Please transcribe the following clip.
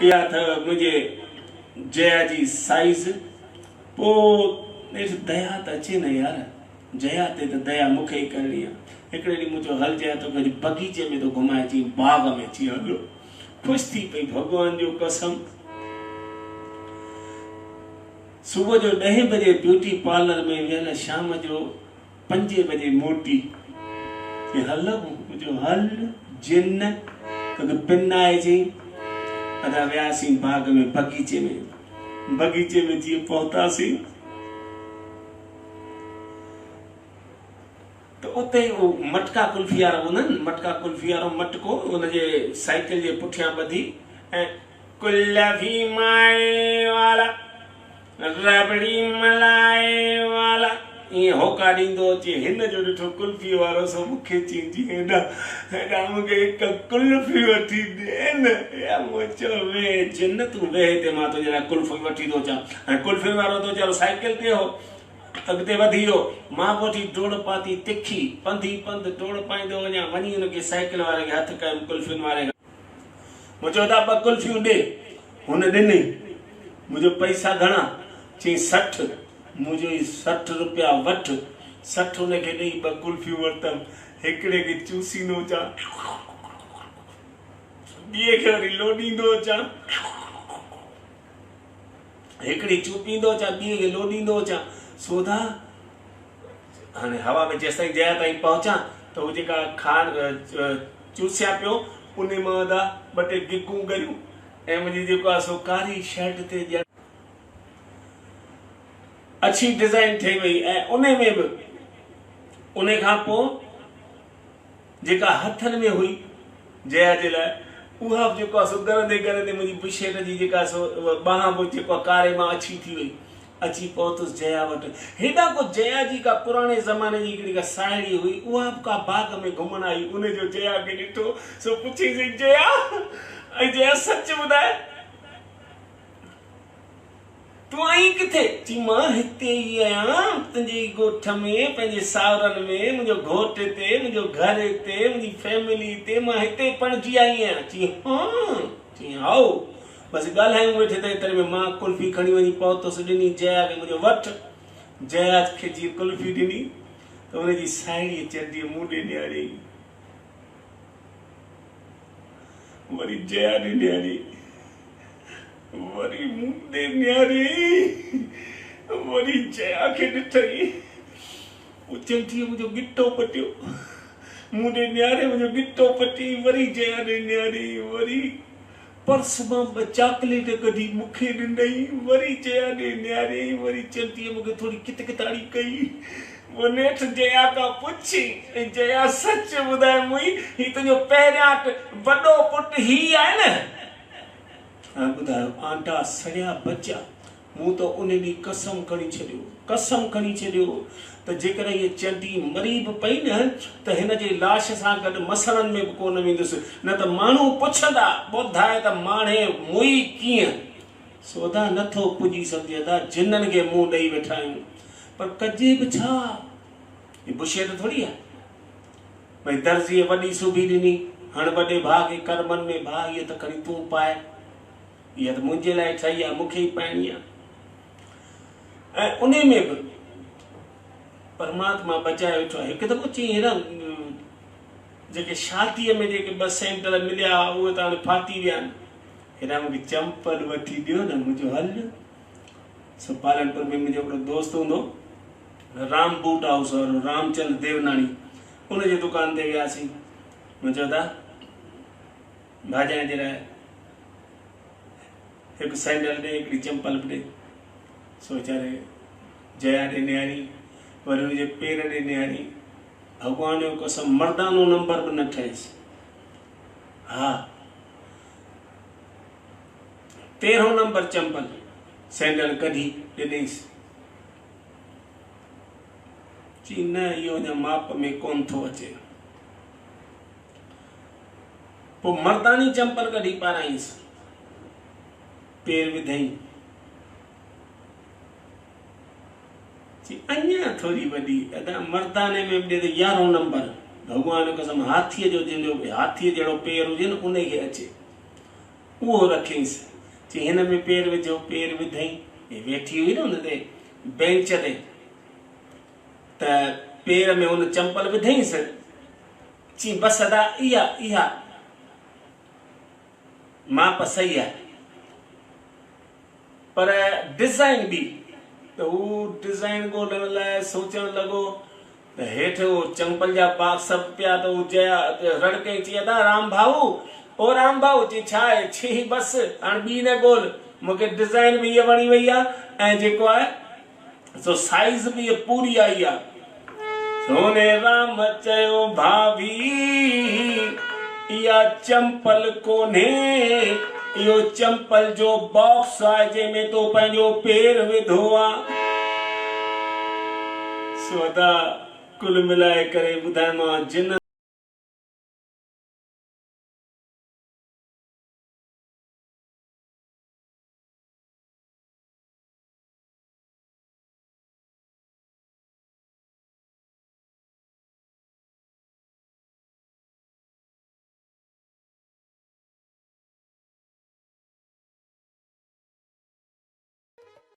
या था मुझे जया जी साइज पो दया त अचे न यार जया ते तो दया मुखे ही करनी है एकड़े डी मुझो हल जया तो कहीं बगीचे में तो घुमाए जी बाग में जी हलो खुश थी पई भगवान जो कसम सुबह जो 10 बजे ब्यूटी पार्लर में वेल शाम जो 5 बजे मोटी ये हल मुझो हल जिन्न तो पिनाए जी अदा व्यासी बाग में बगीचे में जी पहुंचासी तो उते वो मटका कुल्फी वारो हुनन मटका कुल्फी वारो मटको उनजे साइकिल जे पुठियां बधी ए कुल्फी माए वाला रबड़ी मलाई वाला ये होका दींदो चे हिन जो ॾिठो कुल्फी वारो सो मुखे चींजी हेडा मुखे एक कुल्फी वठी दे न या मुचो वे जन्नत वे ते मां तो जरा कुल्फी वठी दो चा कुल्फी वारो तो चलो साइकिल ते हो अगते वधियो मां पोठी डोड़ पाती तिखी पंधी पंध डोड़ पाईंदो वञा वञी उनके साइकिल वारे के हथ कयम कुल्फी वारे मुझो दा ब कुल्फियूं दे हुन ॾिनी मुझो पैसा घणा ची 60 मुझो 60 रुपया वठ 60 उनके ॾेई ब कुल्फियूं वरतम हिकड़े के चूसीनो चा ॿिए खे वरी लोॾींदो चा हिकड़ी चूपींदो चा ॿिए खे लोॾींदो चा सोधा हाने हवा में जैसे जया ताईं पहुंचा तो वो जेका खान चूसिया पियो उन्हें मादा बटे गिगू गरियूं ए मुझी जेको सो कारी शर्ट ते अच्छी डिजाइन थे वई ए उन्हें में भी उन्हें खां पो जेका हथन में हुई जया जे लाए उहा जेको सो गरंदे मुझी बुशेट जी जेका सो बाहा बो जेको कारे मां अच्छी थी वई अची पहुतुस जया वट हेडा को जया जी का पुराने जमाने जी हिकड़ी का साहेड़ी हुई उहा का बाग में घुमण आई उन्हें जो जया के ॾिठो सो पुछी सी जया सच ॿुधाए तू आई किथे ची मां हिते ही आयां तुंहिंजे ॻोठ में पंहिंजे सावरन में मुंहिंजो घोट ते मुंहिंजो घर ते मुंहिंजी फैमिली ते मां हिते पणजी आई आहियां ची हां ची आओ बस ॻाल्हायूं वेठे तेरे में मां कुल्फी खणी वञी पहुतुसि ॾिनी जया खे मुंहिंजो वठ जया खे जी कुल्फी ॾिनी त हुनजी साहेड़ी चंडी मूं ॾे न्यारी वरी जया ॾे न्यारी वरी मूं ॾे न्यारी वरी जया खे ॾिठई चंडी मुंहिंजो गिटो पटियो मूं ॾे न्यारे मुंहिंजो गिटो पटी वरी जया ॾे न्यारी वरी पर्स में चॉकलेट कदी मुखे ॾिनई वरी जया ॾे न्यारी वरी चंटीअ मूंखे थोड़ी किताड़ी कई वो नेठ जया का पुछी जया सच ॿुधाए मुई ही तुंहिंजो पहिरियां वॾो पुट ही आहे न हां ॿुधायो आंटा सड़िया बचा मूं तो उन ॾींहुं कसम खणी छॾियो त जेकर ये चंडी मरी भी पई न त हिन जे लाश सां गॾु मसरन में भी कोन वेंदुसि न त माण्हू पुछंदा ॿुधाए त माणे मुई कीअं सोधा नथो पुॼी सघंदा जिन्ननि खे मुंहुं ॾेई वेठा आहियूं पर कजे बि छा ये बुशेट थोड़ी आहे भई दर्जीअ वॾी सुबी ॾिनी हाणे वॾे भाउ खे कर्मनि में भाउ इहा त खणी तूं पाए इहा त मुंहिंजे लाइ ठही आहे मूंखे ई पाइणी आहे ऐं उन में भी परमात्मा बचाए वेठो आहे हिकु दफ़ो चई हेॾा जेके शादीअ में जेके 2 सेंटर मिलिया उहे त हाणे फाटी विया आहिनि हेॾा मूंखे चंपल वठी ॾियो न मुंहिंजो हल सो पालनपुर में मुंहिंजो हिकिड़ो दोस्त हूंदो राम बूट हाउस वारो रामचंद देवनाणी उनजे दुकान ते वियासीं मां चयो दा भाॼाइण जे लाइ हिकु सैंडल ॾे हिकिड़ी चंपल बि ॾे सो वीचारे जया ॾे न्यारी वरी उनजे पेर ॾे न्यारी भगवान जो कसम मर्दानो नंबर भी न ठहेसि हाँ 13 नंबर चंपल सैंडल कढी ॾिनईसि चई न इहो अञा माप में कोन थो अचे पोइ मर्दानी चंपल कढी पाराईंसि पेर विधई अञा थोड़ी वॾी अदा मर्दाने में ॾे 11 नंबर भगवान कसम हाथीअ जो जंहिंजो हाथीअ जहिड़ो पेर हुजे न उन खे अचे उहो रखींसि। चई हिन में पेर विझो, पेर विधई, वेठी हुई न हुन ते बेंच ते, त पेर में हुन चंपल विधईंसि। चई बसि अदा इहा माप सही आहे, पर डिज़ाइन बि। त हू डिज़ाइन ॻोल्हण लाइ सोचणु लॻो त हेठि उहो चंपल जा बाक्स पिया, त हू जया रड़कई, चई अदा राम भाऊ, ओ राम भाऊ। चई छा आहे? चई बसि हाणे ॿी न ॻोल्ह, मूंखे डिज़ाइन बि इहा वणी वई आहे ऐं जेको आहे सो साइज़ बि इहा पूरी आई आहे। सोने राम चयो भाभी इहा चंपल कोन्हे, इहो चंपल जो बॉक्स आहे जंहिंमें तो पंहिंजो पेर विधो आहे। सो अदा कुल मिलाए करे ॿुधायोमांव जिन